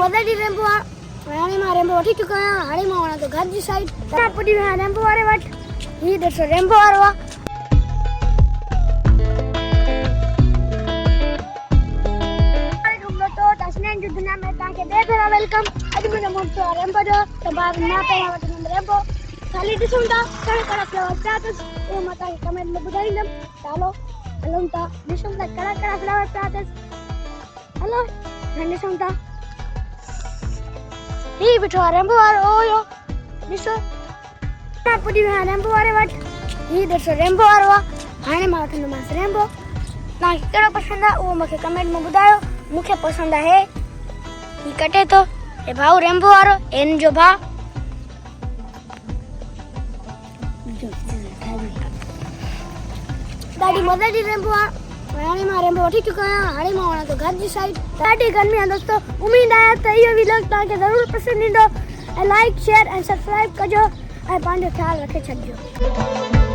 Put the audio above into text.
मजा दी रेंबो हाणे मां रेंबो वठी चुका आहियां। हाणे मां वञा थो घर जी साइड। तव्हां पुॼी विया रेंबो वारे वटि। हीउ ॾिसो रेंबो वारो आहे। हसनैन जी दुनिया में तव्हांखे ॿिए भेरा वेलकम। अॼु मुंहिंजो मौक़ो आहे रेंबो जो, त मां पहिरियां वठंदमि रेंबो। ख़ाली ॾिसूं था कहिड़ा कहिड़ा फ्लेवर पिया अथसि, उहो मां तव्हांखे कमेंट में ॿुधाईंदमि। त हलो हलूं था, ॾिसूं था कहिड़ा कहिड़ा फ्लेवर पिया अथसि। हलो हाणे ॾिसूं था। हीउ बीठो आहे रेंबो वारो। ओयो ॾिसो, मां पुॼी विया रेंबो वारे वटि। हीउ ॾिसो रेंबो वारो आहे। हाणे मां वठंदोमांसि रेंबो। तव्हांखे कहिड़ो पसंदि आहे उहो मूंखे कमेंट में ॿुधायो। मूंखे पसंदि आहे हीउ कटे थो, हे भाउ रेंबो वारो, हिन जो भाउ। ॾाढी मज़े जी रेंबो आहे। हाणे मां रेंबो वठी चुका आहियां। हाणे मां वञा थो घर जी साइड। ॾाढी गर्मी आहे दोस्तो। उमेद आहे त इहो वीडियो तव्हांखे ज़रूरु पसंदि ईंदो। ऐं लाइक शेयर ऐं सब्सक्राइब कजो ऐं पंहिंजो ख़्यालु रखे छॾिजो।